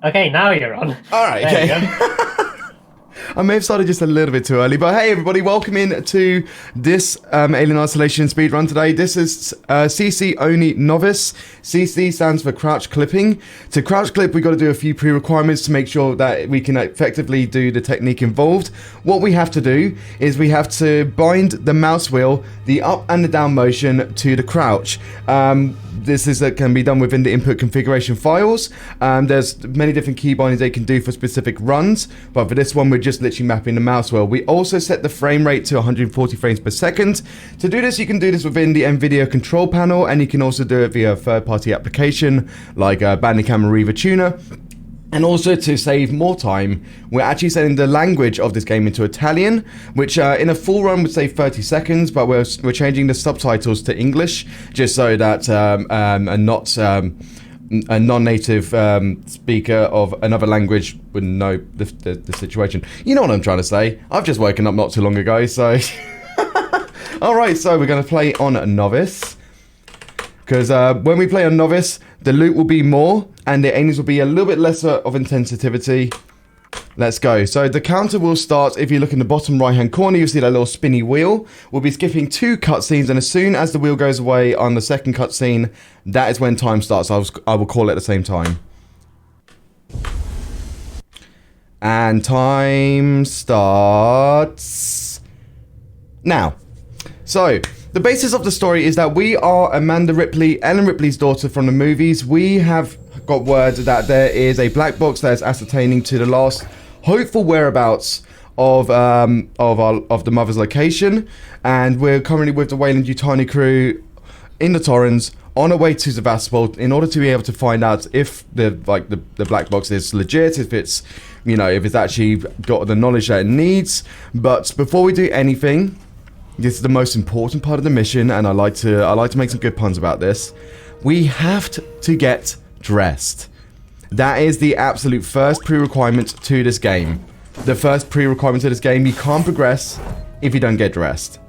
Okay, now you're on. All right, There okay. you go. I may have started just a little bit too early, but hey everybody, welcome in to this Alien Isolation speedrun today. This is CC only novice. CC stands for crouch clipping. To crouch clip, we've got to do a few pre-requirements to make sure that we can effectively do the technique involved. What we have to do is we have to bind the mouse wheel, the up and the down motion to the crouch. This can be done within the input configuration files. There's many different key bindings they can do for specific runs, but for this one we're just literally mapping the mouse wheel. We also set the frame rate to 140 frames per second. To do this, you can do this within the NVIDIA control panel, and you can also do it via a third-party application like Bandicam and Reaver Tuner. And also, to save more time, we're actually setting the language of this game into Italian, which in a full run would save 30 seconds, but we're changing the subtitles to English, just so that a non-native speaker of another language would know the situation. You know what I'm trying to say. I've just woken up not too long ago, so... Alright, so we're going to play on Novice. Because when we play on Novice, the loot will be more, and the enemies will be a little bit lesser of intensivity. Let's go. So the counter will start, if you look in the bottom right-hand corner, you'll see that little spinny wheel. We'll be skipping 2 cutscenes, and as soon as the wheel goes away on the second cutscene, that is when time starts. I will call it at the same time. And time starts now. So, the basis of the story is that we are Amanda Ripley, Ellen Ripley's daughter from the movies. We have got word that there is a black box that is ascertaining to the last hopeful whereabouts of the mother's location, and we're currently with the Weyland-Yutani crew in the Torrens on our way to Sevastopol in order to be able to find out if the black box is legit, if it's, you know, if it's actually got the knowledge that it needs. But before we do anything, this is the most important part of the mission, and I like to make some good puns about this. We have to get dressed. That is the absolute first pre-requirement to this game. The first pre-requirement to this game, you can't progress if you don't get dressed.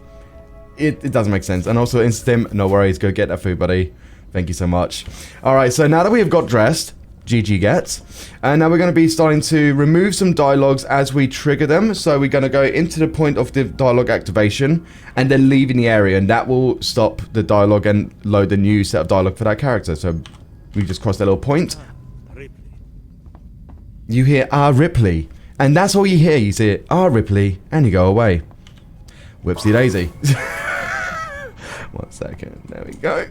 It doesn't make sense. And also, Instim, no worries, go get that food, buddy. Thank you so much. Alright, so now that we have got dressed, GG gets. And now we're going to be starting to remove some dialogues as we trigger them. So we're going to go into the point of the dialogue activation and then leaving the area, and that will stop the dialogue and load the new set of dialogue for that character. So we just cross that little point. You hear Ripley, and that's all you hear. You see Ripley, and you go away. Whoopsie daisy. 1 second, there we go.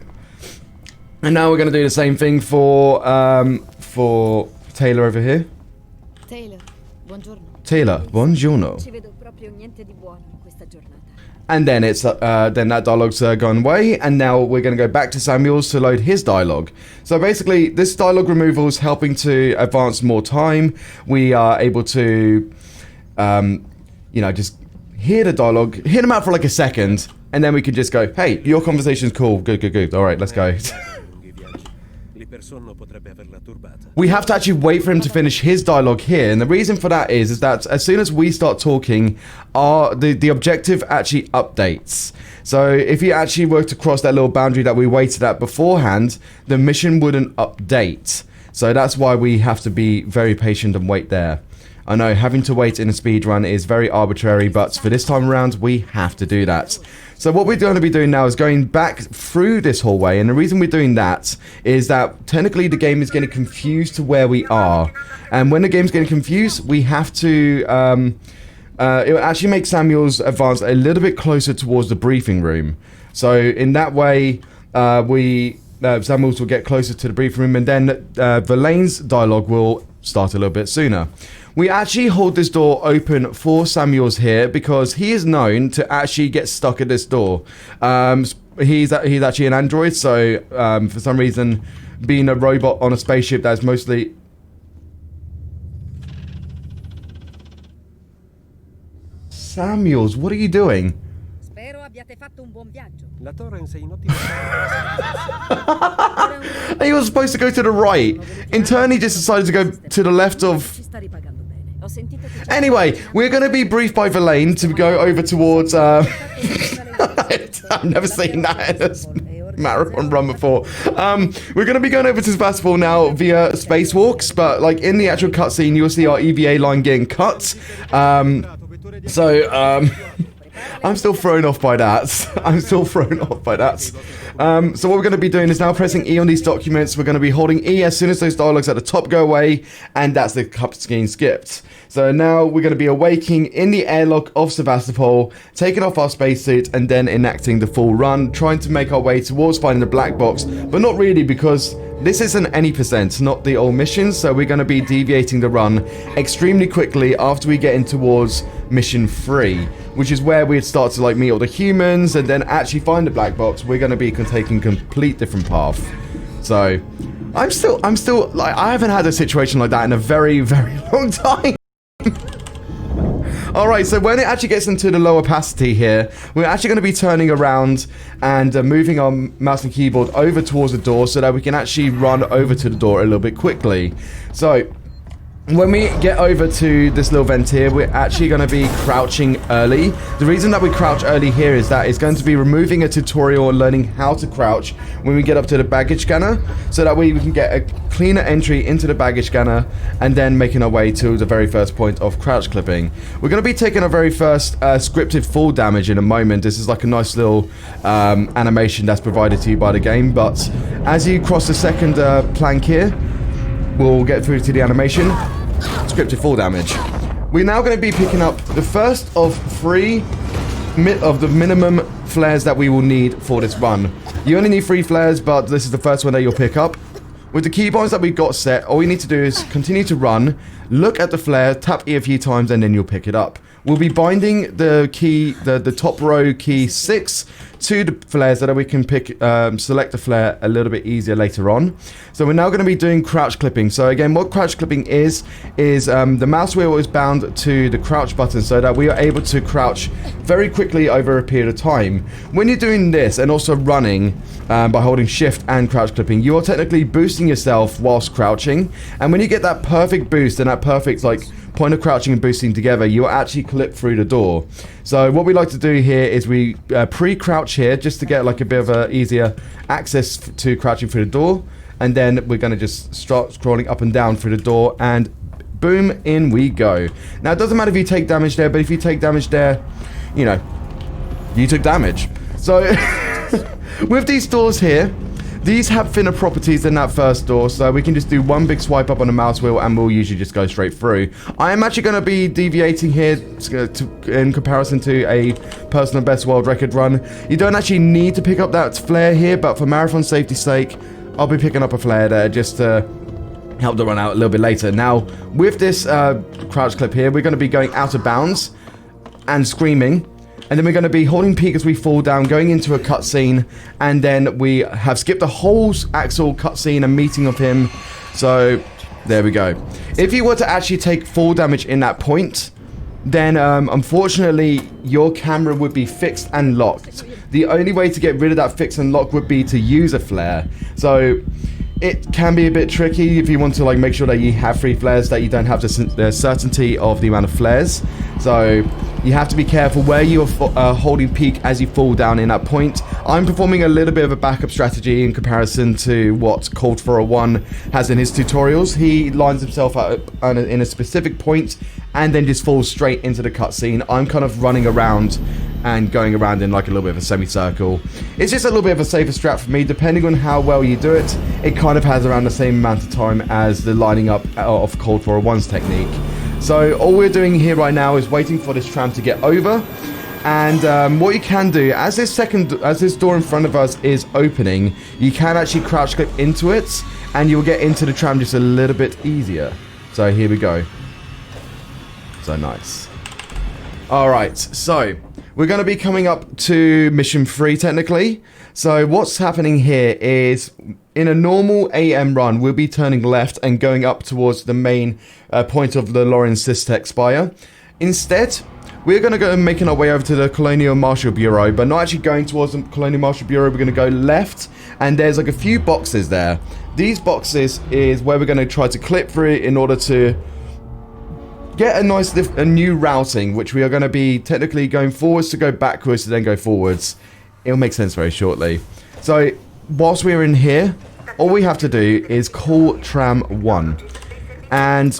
And now we're going to do the same thing for Taylor over here. Taylor, buongiorno. Taylor, buongiorno. Ci vedo proprio niente di buono in questa giornata. And then it's then that dialogue's gone away, and now we're going to go back to Samuel's to load his dialogue. So basically, this dialogue removal is helping to advance more time. We are able to, you know, just hear the dialogue, hear them out for like a second, and then we can just go, hey, your conversation's cool, good. All right, let's go. We have to actually wait for him to finish his dialogue here, and the reason for that is that as soon as we start talking, the objective actually updates. So if you actually were to cross that little boundary that we waited at beforehand, the mission wouldn't update. So that's why we have to be very patient and wait there. I know having to wait in a speedrun is very arbitrary, but for this time around, we have to do that. So what we're going to be doing now is going back through this hallway, and the reason we're doing that is that technically the game is getting confused to where we are. And when the game's getting confused, we have to... it will actually make Samuel's advance a little bit closer towards the briefing room. So in that way, Samuel's will get closer to the briefing room, and then Verlaine's dialogue will start a little bit sooner. We actually hold this door open for Samuel's here because he is known to actually get stuck at this door. He's actually an android, so for some reason, being a robot on a spaceship that's mostly... Samuels, what are you doing? Spero abbiate fatto un buon viaggio. La Torrens è in ottimo He was supposed to go to the right. In turn, he just decided to go to the left of... Ci sta ripagando bene. Ho sentito che Anyway, we're going to be briefed by Verlaine to go over towards... I've never seen that. marathon run before. We're going to be going over to Sebastopol now via spacewalks, but like in the actual cutscene, you'll see our EVA line getting cut. I'm still thrown off by that. So what we're going to be doing is now pressing E on these documents. We're going to be holding E as soon as those dialogues at the top go away, and that's the cutscene skipped. So now we're going to be awaking in the airlock of Sevastopol, taking off our spacesuit, and then enacting the full run, trying to make our way towards finding the black box, but not really, because this isn't any percent, not the old missions, so we're going to be deviating the run extremely quickly after we get in towards mission 3, which is where we'd start to like meet all the humans and then actually find the black box. We're going to be taking a complete different path. So I'm still like, I haven't had a situation like that in a very, very long time. Alright, so when it actually gets into the low opacity here, we're actually going to be turning around and moving our mouse and keyboard over towards the door so that we can actually run over to the door a little bit quickly. So when we get over to this little vent here, we're actually going to be crouching early. The reason that we crouch early here is that it's going to be removing a tutorial and learning how to crouch when we get up to the baggage scanner, so that way we can get a cleaner entry into the baggage scanner and then making our way to the very first point of crouch clipping. We're going to be taking our very first scripted fall damage in a moment. This is like a nice little animation that's provided to you by the game, but as you cross the second plank here, we'll get through to the animation. Scripted fall damage. We're now going to be picking up the first of 3 of the minimum flares that we will need for this run. You only need 3 flares, but this is the first one that you'll pick up. With the keybinds that we've got set, all you need to do is continue to run, look at the flare, tap E a few times, and then you'll pick it up. We'll be binding the key, the top row key 6 to the flares so that we can pick, select the flare a little bit easier later on. So we're now going to be doing crouch clipping. So again, what crouch clipping is the mouse wheel is bound to the crouch button so that we are able to crouch very quickly over a period of time. When you're doing this and also running by holding shift and crouch clipping, you are technically boosting yourself whilst crouching. And when you get that perfect boost and that perfect like point of crouching and boosting together, you actually clip through the door. So what we like to do here is we pre-crouch here just to get like a bit of a easier access to crouching through the door, and then we're going to just start scrolling up and down through the door, and boom, in we go. Now it doesn't matter if you take damage there, but if you take damage there, you know, you took damage. So with these doors here, these have thinner properties than that first door, so we can just do one big swipe up on the mouse wheel and we'll usually just go straight through. I am actually going to be deviating here in comparison to a personal best world record run. You don't actually need to pick up that flare here, but for marathon safety's sake, I'll be picking up a flare there just to help the run out a little bit later. Now, with this crouch clip here, we're going to be going out of bounds and screaming. And then we're going to be holding peak as we fall down, going into a cutscene, and then we have skipped the whole actual cutscene and meeting of him. So there we go. If you were to actually take fall damage in that point, then unfortunately your camera would be fixed and locked. The only way to get rid of that fix and lock would be to use a flare. So it can be a bit tricky if you want to like make sure that you have 3 flares, that you don't have the certainty of the amount of flares. So you have to be careful where you are holding peak as you fall down in that point. I'm performing a little bit of a backup strategy in comparison to what Cold 401 has in his tutorials. He lines himself out in a specific point and then just falls straight into the cutscene. I'm kind of running around and going around in like a little bit of a semicircle. It's just a little bit of a safer strat for me. Depending on how well you do it, it kind of has around the same amount of time as the lining up of Cold 401's technique. So all we're doing here right now is waiting for this tram to get over. And what you can do, as this door in front of us is opening, you can actually crouch clip into it, and you'll get into the tram just a little bit easier. So here we go. So nice. Alright, so we're going to be coming up to mission 3 technically. So what's happening here is, in a normal AM run, we'll be turning left and going up towards the main point of the Lawrence Systech Spire. Instead, we're going to go making our way over to the Colonial Marshal Bureau, but not actually going towards the Colonial Marshal Bureau. We're going to go left, and there's like a few boxes there. These boxes is where we're going to try to clip through in order to get a new routing, which we are going to be technically going forwards to go backwards to then go forwards. It'll make sense very shortly. So whilst we're in here, all we have to do is call tram 1. And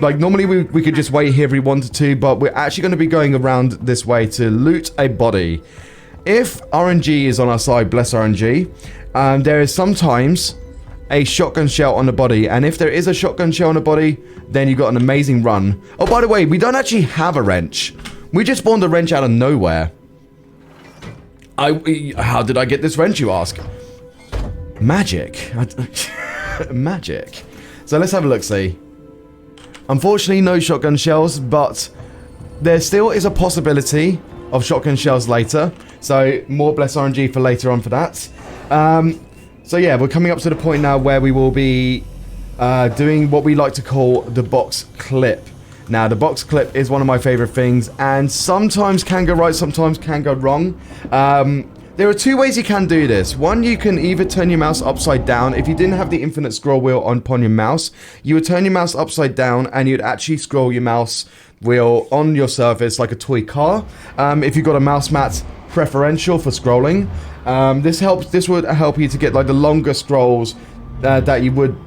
normally we could just wait here if we wanted to, but we're actually going to be going around this way to loot a body. If RNG is on our side, bless RNG, there is sometimes a shotgun shell on the body, and if there is a shotgun shell on the body, then you got an amazing run. Oh, by the way, we don't actually have a wrench. We just spawned a wrench out of nowhere. How did I get this wrench, you ask? Magic. Magic. So let's have a look-see. Unfortunately, no shotgun shells, but there still is a possibility of shotgun shells later. So more bless RNG for later on for that. So yeah, we're coming up to the point now where we will be doing what we like to call the box clip. Now, the box clip is one of my favorite things, and sometimes can go right, sometimes can go wrong. There are two ways you can do this. One, you can either turn your mouse upside down. If you didn't have the infinite scroll wheel upon your mouse, you would turn your mouse upside down and you'd actually scroll your mouse wheel on your surface like a toy car. If you've got a mouse mat preferential for scrolling, this would help you to get like the longer scrolls that you would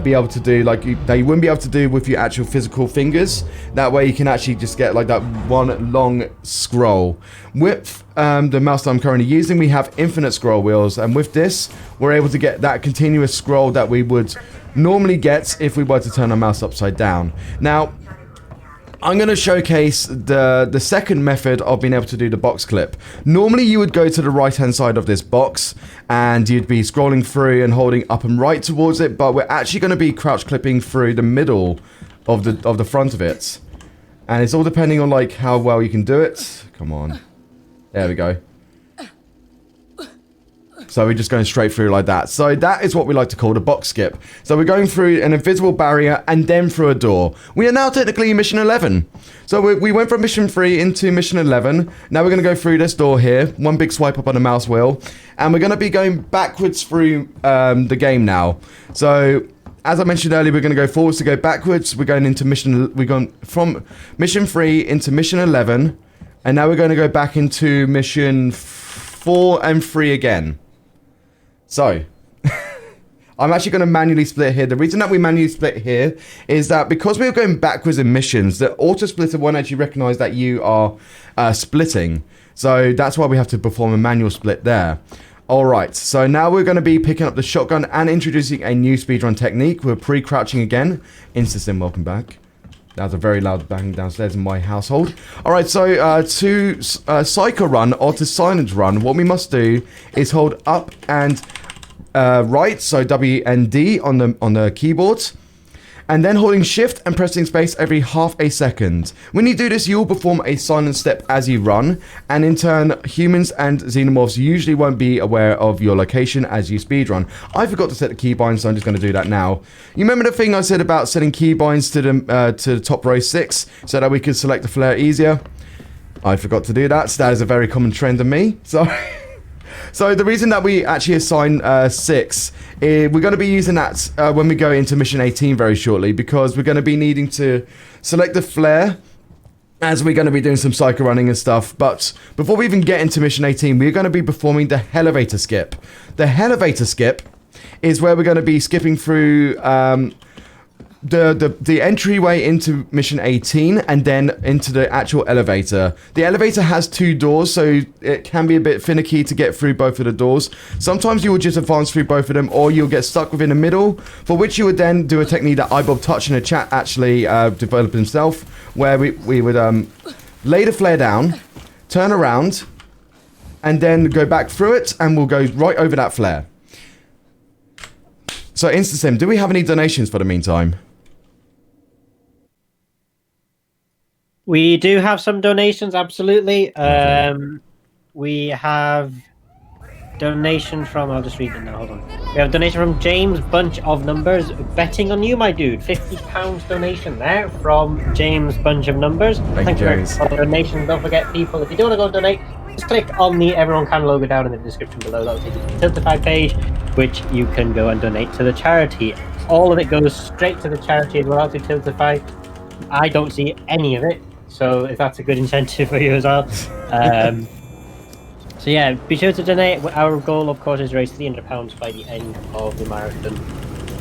be able to do, that you wouldn't be able to do with your actual physical fingers. That way you can actually just get like that one long scroll. With the mouse that I'm currently using, we have infinite scroll wheels, and with this we're able to get that continuous scroll that we would normally get if we were to turn our mouse upside down. Now, I'm going to showcase the second method of being able to do the box clip. Normally you would go to the right hand side of this box and you'd be scrolling through and holding up and right towards it, but we're actually going to be crouch clipping through the middle of the front of it. And it's all depending on like how well you can do it. Come on. There we go. So we're just going straight through like that. So that is what we like to call the box skip. So we're going through an invisible barrier and then through a door. We are now technically in mission 11. So we went from mission 3 into mission 11. Now we're going to go through this door here. One big swipe up on the mouse wheel. And we're going to be going backwards through the game now. So as I mentioned earlier, we're going to go forwards to go backwards. We're going into we're going from mission 3 into mission 11. And now we're going to go back into mission 4 and 3 again. So, I'm actually going to manually split here. The reason that we manually split here is that because we were going backwards in missions, the auto splitter won't actually recognize that you are splitting. So that's why we have to perform a manual split there. Alright, so now we're going to be picking up the shotgun and introducing a new speedrun technique. We're pre-crouching again. InstaSim, welcome back. That was a very loud bang downstairs in my household. Alright, so to psycho run or to silent run, what we must do is hold up and right, so W and D on the keyboards, and then holding shift and pressing space every half a second. When you do this, you will perform a silent step as you run, and in turn, humans and xenomorphs usually won't be aware of your location as you speedrun. I forgot to set the keybinds, so I'm just going to do that now. You remember the thing I said about setting keybinds to the top row 6 so that we could select the flare easier? I forgot to do that, so that is a very common trend of me. So the reason that we actually assign 6, we're going to be using that when we go into mission 18 very shortly, because we're going to be needing to select the flare as we're going to be doing some psycho running and stuff. But before we even get into mission 18, we're going to be performing the elevator skip. The elevator skip is where we're going to be skipping through the entryway into mission 18 and then into the actual elevator. The elevator has 2 doors, so it can be a bit finicky to get through both of the doors. Sometimes you will just advance through both of them, or you'll get stuck within the middle, for which you would then do a technique that iBob Touch in the chat actually developed himself, where we would lay the flare down, turn around, and then go back through it, and we'll go right over that flare. So InstaSim, do we have any donations for the meantime? We do have some donations, absolutely. We have donation from, I'll just read them now, hold on. We have donation from James Bunch of Numbers, betting on you, my dude. £50 donation there from James Bunch of Numbers. Thank you very much for the donation. Don't forget, people, if you do want to go donate, just click on the EveryoneCan logo down in the description below. That will take you to the Tiltify page, which you can go and donate to the charity. All of it goes straight to the charity as well, to Tiltify. I don't see any of it. So if that's a good incentive for you as well. So yeah, be sure to donate. Our goal, of course, is to raise £300 by the end of the marathon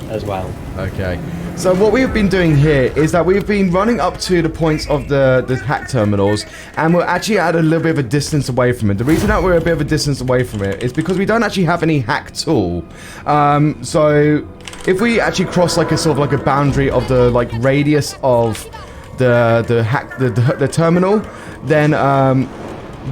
as well. Okay. So what we've been doing here is that we've been running up to the points of the hack terminals, and we're actually at a little bit of a distance away from it. The reason that we're a bit of a distance away from it is because we don't actually have any hack tool. So if we actually cross like a sort of like a boundary of the like radius of the terminal, then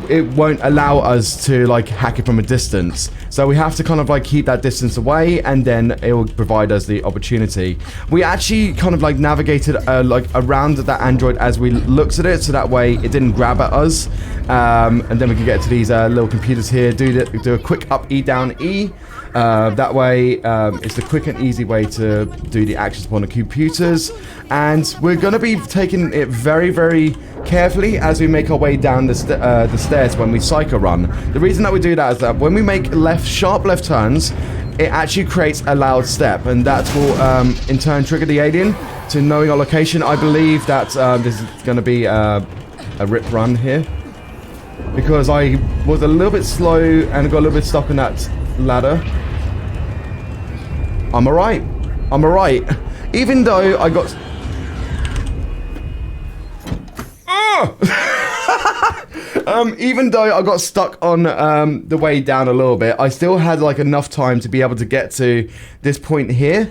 it won't allow us to like hack it from a distance. So we have to kind of like keep that distance away, and then it will provide us the opportunity. We actually kind of like navigated like around that android as we looked at it, so that way it didn't grab at us. And then we can get to these little computers here, do a quick up E down E. That way it's the quick and easy way to do the actions upon the computers, and we're going to be taking it very, very carefully as we make our way down the stairs when we psycho run. The reason that we do that is that when we make sharp left turns, it actually creates a loud step, and that will in turn trigger the alien to knowing our location. I believe that this is going to be a rip run here, because I was a little bit slow and got a little bit stuck on that ladder. I'm alright. I'm alright. Even though I got... even though I got stuck on the way down a little bit, I still had like enough time to be able to get to this point here,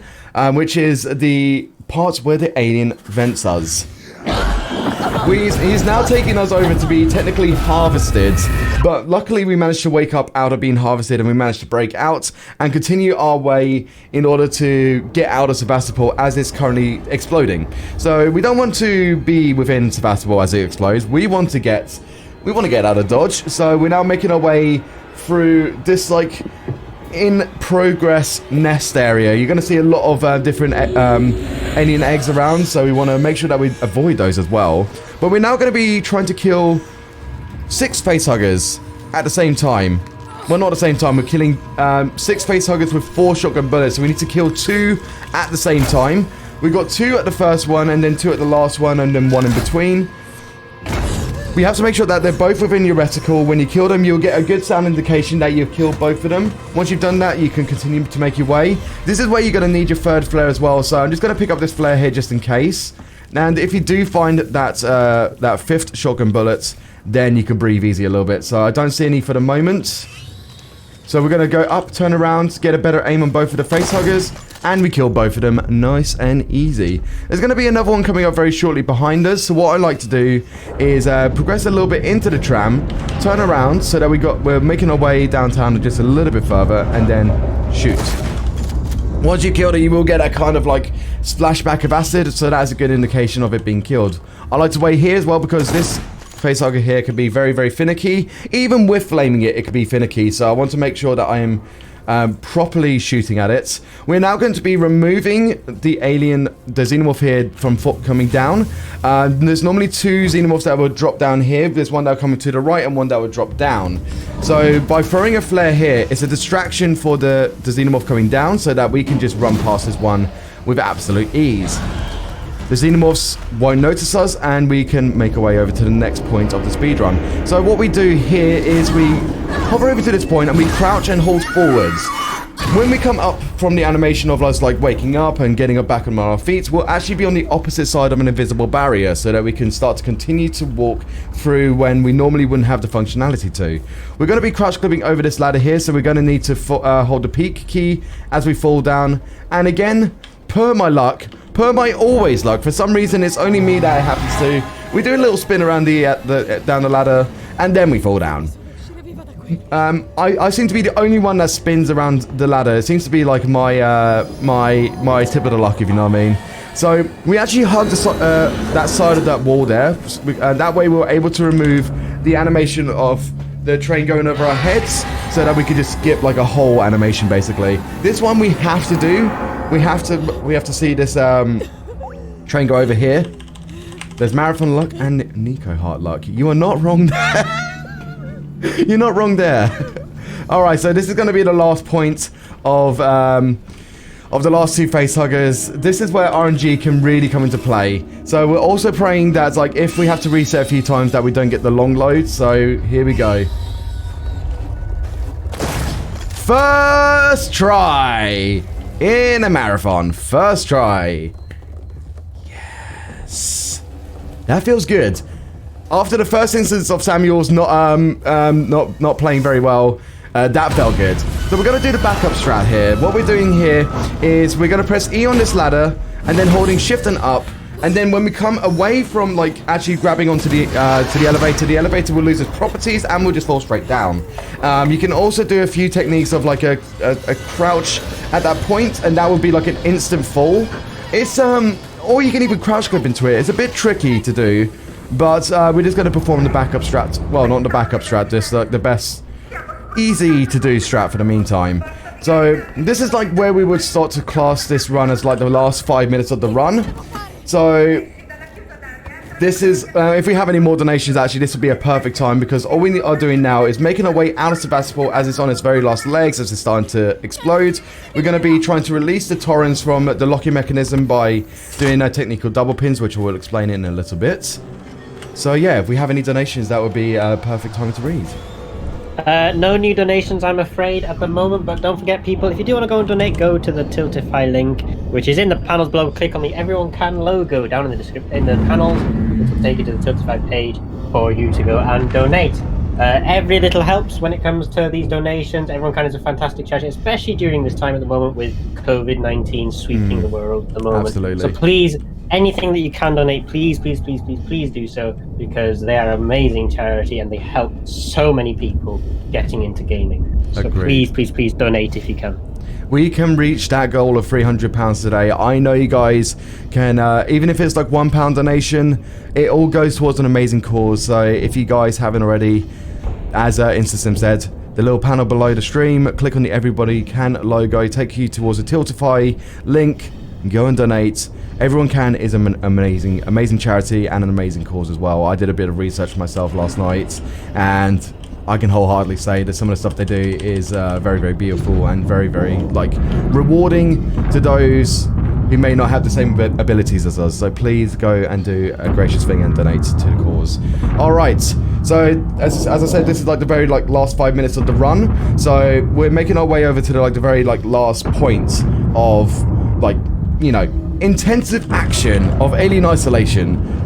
which is the parts where the alien vents us. He's now taking us over to be technically harvested, but luckily we managed to wake up out of being harvested, and we managed to break out and continue our way in order to get out of Sevastopol as it's currently exploding. So we don't want to be within Sevastopol as it explodes. We want to get out of Dodge. So we're now making our way through this like in progress nest area. You're going to see a lot of different alien eggs around, so we want to make sure that we avoid those as well. But we're now going to be trying to kill 6 facehuggers at the same time. Well, not at the same time. We're killing 6 facehuggers with 4 shotgun bullets, so we need to kill 2 at the same time. We got 2 at the first one, and then 2 at the last one, and then 1 in between. We have to make sure that they're both within your reticle. When you kill them, you'll get a good sound indication that you've killed both of them. Once you've done that, you can continue to make your way. This is where you're going to need your 3rd flare as well, so I'm just going to pick up this flare here just in case. And if you do find that 5th shotgun bullet, then you can breathe easy a little bit. So I don't see any for the moment. So we're going to go up, turn around, get a better aim on both of the facehuggers, and we kill both of them nice and easy. There's going to be another one coming up very shortly behind us, so what I like to do is progress a little bit into the tram, turn around so that we're making our way downtown just a little bit further, and then shoot. Once you kill it, you will get a kind of like splashback of acid, so that's a good indication of it being killed. I like to wait here as well because this facehugger here can be very, very finicky. Even with flaming it, it can be finicky, so I want to make sure that I am properly shooting at it. We're now going to be removing the xenomorph here from coming down. There's normally 2 xenomorphs that will drop down here. There's one that will come to the right and one that will drop down. So by throwing a flare here, it's a distraction for the xenomorph coming down so that we can just run past this one with absolute ease. The xenomorphs won't notice us, and we can make our way over to the next point of the speedrun. So what we do here is we hover over to this point and we crouch and hold forwards. When we come up from the animation of us like waking up and getting up back on our feet, we'll actually be on the opposite side of an invisible barrier so that we can start to continue to walk through when we normally wouldn't have the functionality to. We're going to be crouch clipping over this ladder here, so we're going to need to hold the peak key as we fall down. And again, per my always luck, for some reason it's only me that it happens to. We do a little spin around down the ladder, and then we fall down. I seem to be the only one that spins around the ladder. It seems to be like my tip of the luck, if you know what I mean. So we actually hug that side of that wall there. That way we're able to remove the animation of the train going over our heads, so that we could just skip like a whole animation basically. This one we have to do. We have to see this train go over here. There's marathon luck and Nikoheart luck. You are not wrong there. You're not wrong there. Alright, so this is going to be the last point of the last 2 facehuggers. This is where RNG can really come into play. So we're also praying that like if we have to reset a few times that we don't get the long load. So here we go. First try in a marathon. First try. Yes. That feels good. After the first instance of Samuel's not playing very well, that felt good. So we're going to do the backup strat here. What we're doing here is we're going to press E on this ladder and then holding shift and up. And then when we come away from like actually grabbing onto the elevator will lose its properties and we'll just fall straight down. You can also do a few techniques of like a crouch at that point, and that would be like an instant fall. It's or you can even crouch grip into it. It's a bit tricky to do, but we're just going to perform the backup strat. Well, not the backup strat, just like the best easy to do strat for the meantime. So this is like where we would start to class this run as like the last 5 minutes of the run. So this is, if we have any more donations, actually, this would be a perfect time because all we are doing now is making our way out of Sebastopol as it's on its very last legs, as it's starting to explode. We're going to be trying to release the torrents from the locking mechanism by doing a technique called double pins, which we'll explain in a little bit. So yeah, if we have any donations, that would be a perfect time to read. No new donations, I'm afraid, at the moment, but don't forget, people, if you do want to go and donate, go to the Tiltify link, which is in the panels below. Click on the EveryoneCan logo down in the description, in the panels, which will take you to the Tiltify page for you to go and donate. Every little helps when it comes to these donations. EveryoneCan is a fantastic charity, especially during this time at the moment with COVID-19 sweeping the world at the moment. Absolutely. So please, anything that you can donate, please do so, because they are an amazing charity and they help so many people getting into gaming. So Agreed. please donate if you can. We can reach that goal of £300 today. I know you guys can, even if it's like £1 donation, it all goes towards an amazing cause. So if you guys haven't already, as InstaSim said, the little panel below the stream, click on the EveryoneCan logo, take you towards the Tiltify link, go and donate. EveryoneCan is an amazing charity and an amazing cause as well. I did a bit of research myself last night, and I can wholeheartedly say that some of the stuff they do is very, very beautiful and very, very like rewarding to those who may not have the same abilities as us. So please go and do a gracious thing and donate to the cause. All right. So as I said, this is like the very like last 5 minutes of the run. So we're making our way over to the very like last point of like, you know, intensive action of Alien Isolation.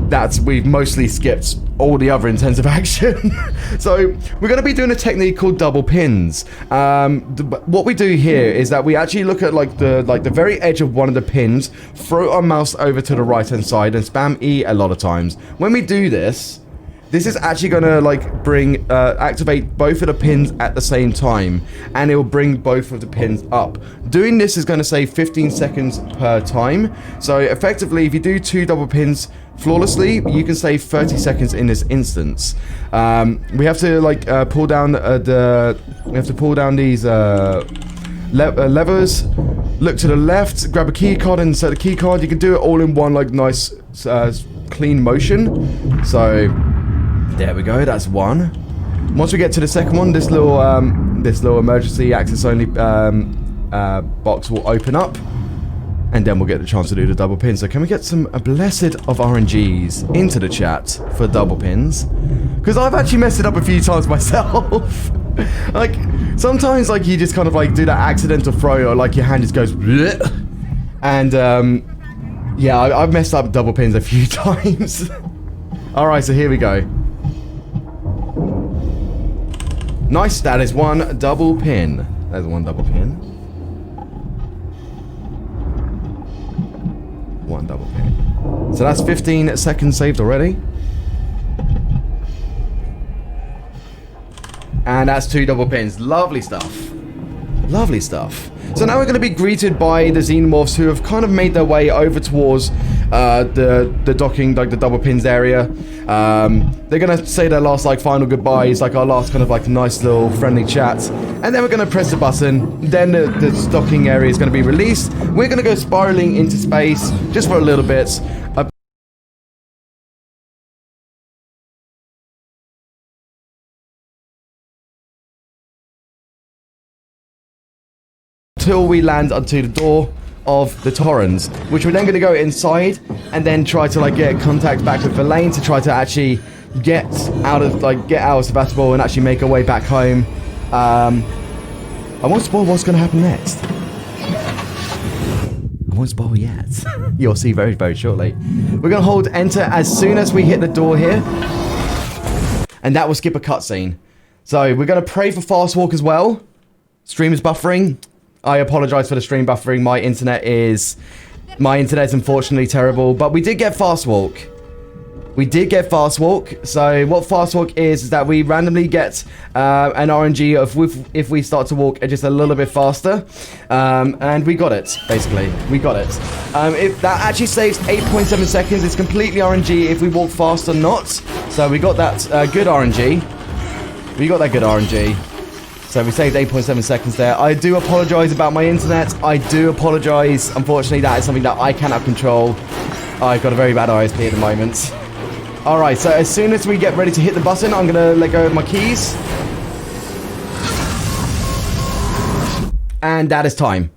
That we've mostly skipped all the other intensive action. So we're going to be doing a technique called double pins. What we do here is that we actually look at like the very edge of one of the pins, throw our mouse over to the right hand side and spam E a lot of times. When we do this is actually going to like bring activate both of the pins at the same time, and it will bring both of the pins up. Doing this is going to save 15 seconds per time. So effectively, if you do 2 double pins flawlessly, you can save 30 seconds in this instance. We have to like pull down these levers. Look to the left, grab a key card and insert the key card. You can do it all in one like nice clean motion. So there we go, that's one. Once we get to the second one, this little emergency access only box will open up, and then we'll get the chance to do the double pin. So can we get some blessed of RNGs into the chat for double pins? Because I've actually messed it up a few times myself. Like sometimes like you just kind of like do that accidental throw, or like your hand just goes bleh. And yeah, I've messed up double pins a few times. Alright, so here we go. Nice, that is one double pin. There's one double pin. One double pin. So that's 15 seconds saved already. And that's 2 double pins. Lovely stuff. Lovely stuff. So now we're going to be greeted by the xenomorphs who have kind of made their way over towards the docking, like the double pins area. They're going to say their last like final goodbyes, like our last kind of like nice little friendly chat. And then we're going to press the button. Then the docking area is going to be released. We're going to go spiraling into space just for a little bit. Till we land onto the door of the Torrens, which we're then going to go inside and then try to like get contact back with Verlaine to try to actually get out of Sebastopol and actually make our way back home. I won't spoil what's going to happen next. I won't spoil yet. You'll see very, very shortly. We're going to hold enter as soon as we hit the door here. And that will skip a cutscene. So we're going to pray for fast walk as well. Stream is buffering. I apologize for the stream buffering. My internet is unfortunately terrible. But we did get fast walk. We did get fast walk. So what fast walk is that we randomly get an RNG of if we start to walk just a little bit faster. And we got it, basically. We got it. If that actually saves 8.7 seconds, it's completely RNG if we walk fast or not. So we got that good RNG. We got that good RNG. So we saved 8.7 seconds there. I do apologize about my internet. I do apologize. Unfortunately, that is something that I cannot control. I've got a very bad ISP at the moment. Alright, so as soon as we get ready to hit the button, I'm going to let go of my keys. And that is time.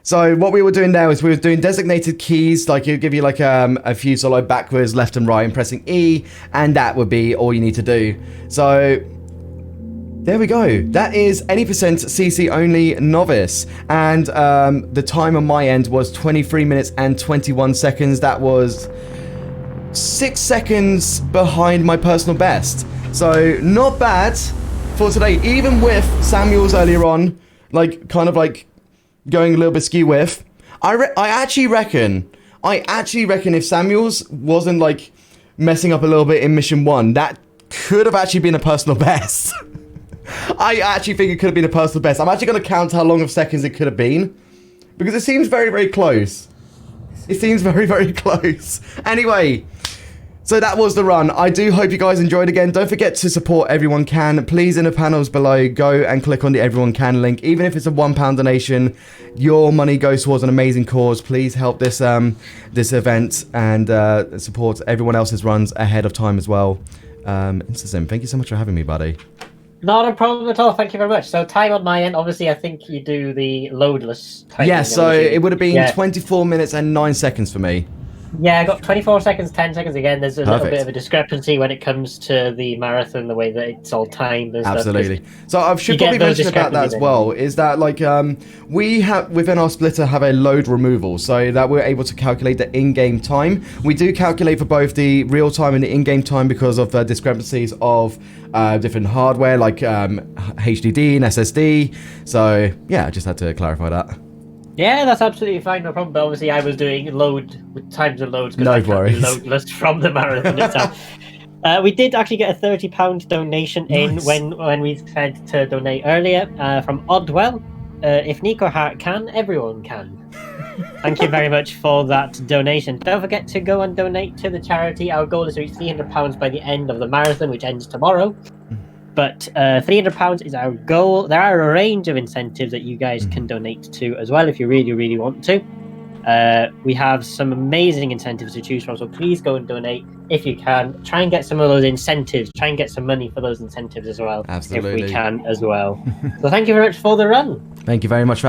So what we were doing there is we were doing designated keys, like it would give you like a few sort of backwards, left and right, and pressing E, and that would be all you need to do. So there we go. That is any percent CC only novice, and the time on my end was 23 minutes and 21 seconds. That was 6 seconds behind my personal best. So not bad for today, even with Samuel's earlier on, like kind of like going a little bit skew with. I actually reckon if Samuel's wasn't like messing up a little bit in mission 1, that could have actually been a personal best. I actually think it could have been a personal best. I'm actually going to count how long of seconds it could have been, because it seems very, very close. It seems very, very close. Anyway, so that was the run. I do hope you guys enjoyed again. Don't forget to support Everyone Can. Please, in the panels below, go and click on the Everyone Can link. Even if it's a £1 donation, your money goes towards an amazing cause. Please help this this event and support everyone else's runs ahead of time as well. InstaSim, thank you so much for having me, buddy. Not a problem at all. Thank you very much. So time on my end, obviously, I think you do the loadless timing. Yeah, so it would have been 24 minutes and 9 seconds for me. Yeah, I got 24 seconds, 10 seconds again. There's a Perfect. little bit of a discrepancy when it comes to the marathon, the way that it's all timed and Absolutely. stuff. So I should probably mention about that as well, is that like we have within our splitter have a load removal, so that we're able to calculate the in-game time. We do calculate for both the real time and the in-game time because of discrepancies of different hardware like HDD and SSD. So yeah, I just had to clarify that. Yeah, that's absolutely fine, no problem. But obviously, I was doing load with times of loads because No I can't worries. be loadless from the marathon itself. We did actually get a £30 donation in when we said to donate earlier from Oddwell. If Nikoheart can, everyone can. Thank you very much for that donation. Don't forget to go and donate to the charity. Our goal is to reach £300 by the end of the marathon, which ends tomorrow. But £300 is our goal. There are a range of incentives that you guys can donate to as well if you really, really want to. We have some amazing incentives to choose from, so please go and donate if you can. Try and get some of those incentives. Try and get some money for those incentives as well. Absolutely. If we can as well. So thank you very much for the run. Thank you very much for